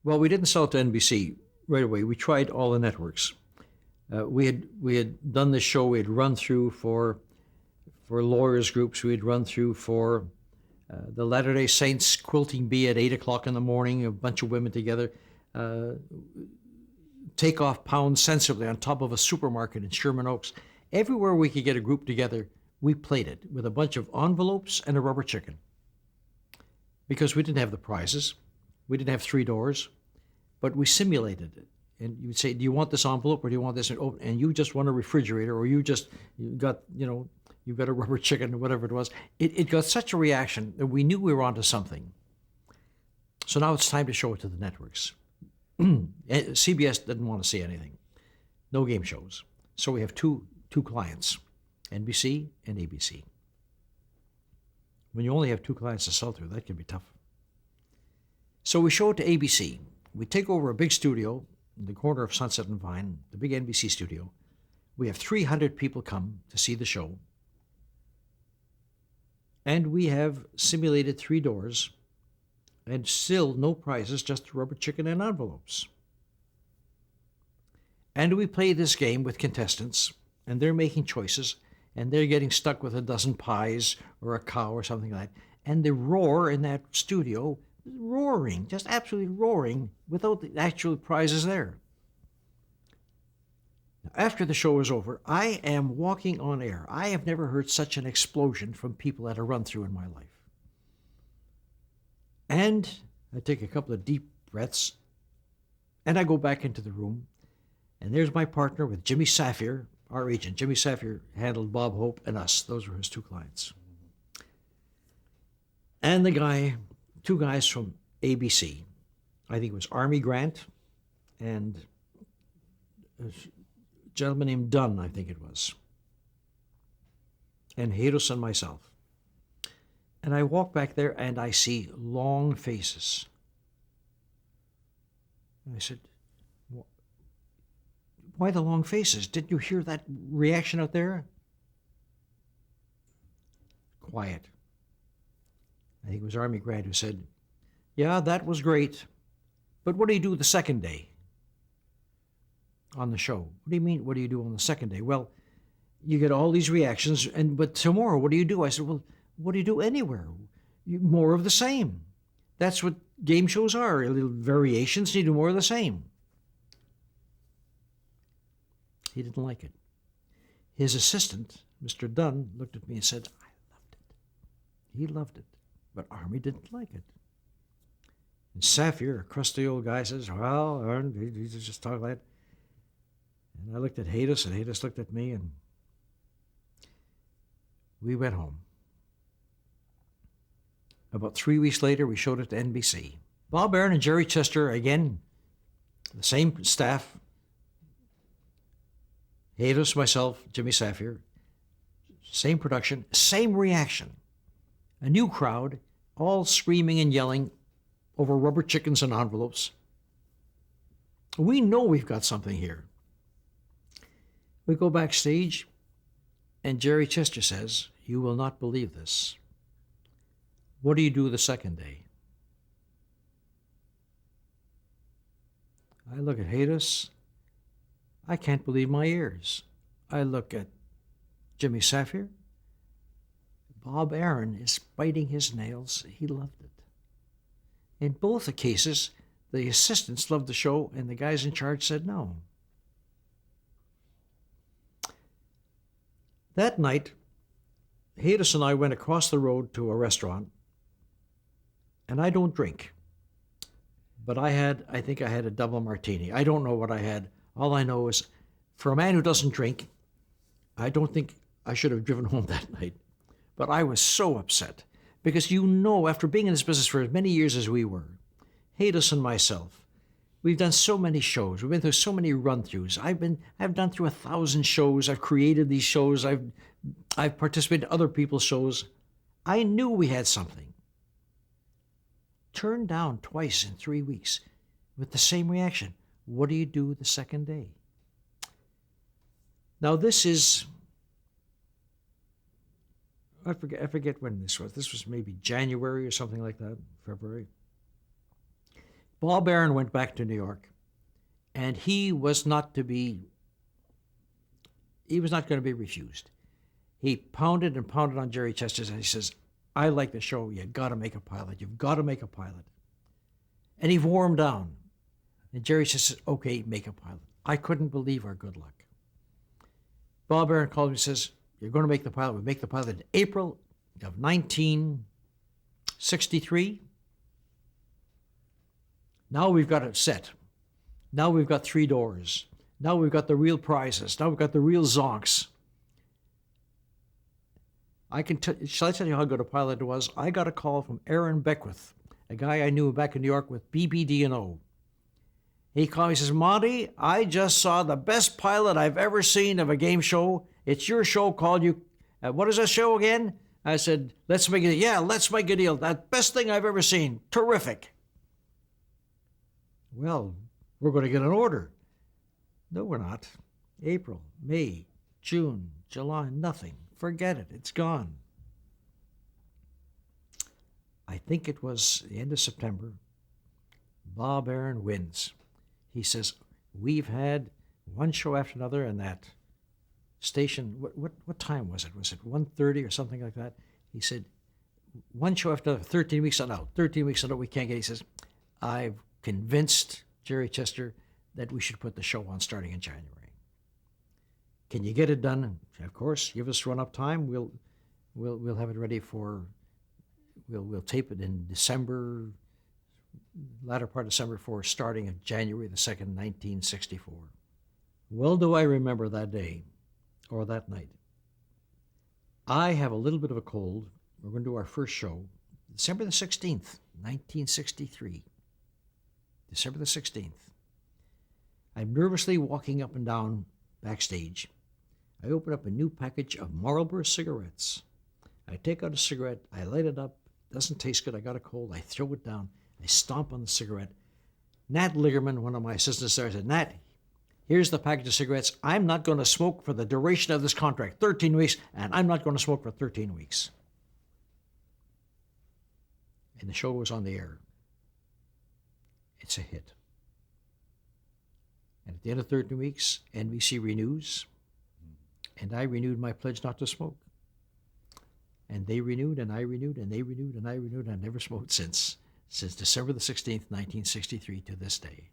Well, we didn't sell it to NBC right away. We tried all the networks. We had done this show. We had run through for lawyers groups. We had run through for the Latter Day Saints quilting bee at 8 o'clock in the morning. A bunch of women together. Uh, Take off pounds sensibly on top of a supermarket in Sherman Oaks. Everywhere we could get a group together, we played it with a bunch of envelopes and a rubber chicken because we didn't have the prizes. We didn't have three doors, but we simulated it. And you'd say, do you want this envelope or do you want this? And you just want a refrigerator or you've got a rubber chicken or whatever it was. It got such a reaction that we knew we were onto something. So now it's time to show it to the networks. CBS didn't want to see anything. No game shows. So we have two clients, NBC and ABC. When you only have two clients to sell to, that can be tough. So we show it to ABC. We take over a big studio in the corner of Sunset and Vine, the big NBC studio. We have 300 people come to see the show. And we have simulated three doors and still no prizes, just rubber chicken and envelopes. And we play this game with contestants, and they're making choices, and they're getting stuck with a dozen pies or a cow or something like that. And the roar in that studio, roaring, just absolutely roaring, without the actual prizes there. Now, after the show is over, I am walking on air. I have never heard such an explosion from people at a run-through in my life. And I take a couple of deep breaths, and I go back into the room, and there's my partner with Jimmy Safir, our agent. Jimmy Safir handled Bob Hope and us. Those were his two clients. And two guys from ABC. I think it was Army Grant and a gentleman named Dunn, I think it was. And Haydos and myself. And I walk back there and I see long faces. And I said, why the long faces? Didn't you hear that reaction out there? Quiet. I think it was Army Grant who said, yeah, that was great. But what do you do the second day on the show? What do you mean, what do you do on the second day? Well, you get all these reactions, but tomorrow, what do you do? I said, well, what do you do anywhere? More of the same. That's what game shows are. Little variations, you do more of the same. He didn't like it. His assistant, Mr. Dunn, looked at me and said, I loved it. He loved it. But Army didn't like it. And Safir, a crusty old guy, says, well, he's just talking like that. And I looked at Haydos, and Haydos looked at me, and we went home. About 3 weeks later, we showed it to NBC. Bob Aaron and Jerry Chester, again, the same staff. Haydos, myself, Jimmy Safir, same production, same reaction. A new crowd, all screaming and yelling over rubber chickens and envelopes. We know we've got something here. We go backstage, and Jerry Chester says, you will not believe this. What do you do the second day? I look at Haydos. I can't believe my ears. I look at Jimmy Safir. Bob Aaron is biting his nails. He loved it. In both the cases, the assistants loved the show, and the guys in charge said no. That night, Haydos and I went across the road to a restaurant, and I don't drink. But I think I had a double martini. I don't know what I had. All I know is, for a man who doesn't drink, I don't think I should have driven home that night. But I was so upset because after being in this business for as many years as we were, Haydos and myself, we've done so many shows. We've been through so many run-throughs. I've done through 1,000 shows. I've created these shows. I've participated in other people's shows. I knew we had something. Turned down twice in 3 weeks with the same reaction. What do you do the second day? Now this is, I forget when this was. This was maybe January or something like that, February. Bob Aaron went back to New York, and he was not going to be refused. He pounded and pounded on Jerry Chester, and he says, I like the show. You got to make a pilot. You've got to make a pilot. And he wore him down. And Jerry says, okay, make a pilot. I couldn't believe our good luck. Bob Aaron called me and says, you're going to make the pilot. We make the pilot in April of 1963. Now we've got it set. Now we've got 3 doors. Now we've got the real prizes. Now we've got the real zonks. Shall I tell you how good a pilot it was? I got a call from Aaron Beckwith, a guy I knew back in New York with BBD&O. He called me and says, Monty, I just saw the best pilot I've ever seen of a game show. It's your show called you. What is that show again? I said, let's make it. Yeah, let's make a deal. That best thing I've ever seen. Terrific. Well, we're going to get an order. No, we're not. April, May, June, July, nothing. Forget it. It's gone. I think it was the end of September. Bob Aaron wins. He says, we've had one show after another, and that station, what time was it? Was it 1:30 or something like that? He said, one show after another, 13 weeks on out. 13 weeks on out, we can't get it. He says, I've convinced Jerry Chester that we should put the show on starting in January. Can you get it done? Of course, give us run-up time. We'll have it ready for, we'll tape it in December, latter part of December for starting on January the 2nd, 1964. Well do I remember that day, or that night. I have a little bit of a cold. We're going to do our first show, December the 16th, 1963. December the 16th. I'm nervously walking up and down backstage. I open up a new package of Marlboro cigarettes. I take out a cigarette, I light it up, doesn't taste good, I got a cold, I throw it down, I stomp on the cigarette. Nat Liggerman, one of my assistants there, said, Nat, here's the package of cigarettes. I'm not going to smoke for the duration of this contract, 13 weeks, and I'm not going to smoke for 13 weeks. And the show was on the air. It's a hit. And at the end of 13 weeks, NBC renews, and I renewed my pledge not to smoke. And they renewed, and I renewed, and they renewed, and I renewed, and I never smoked since December the 16th, 1963 to this day.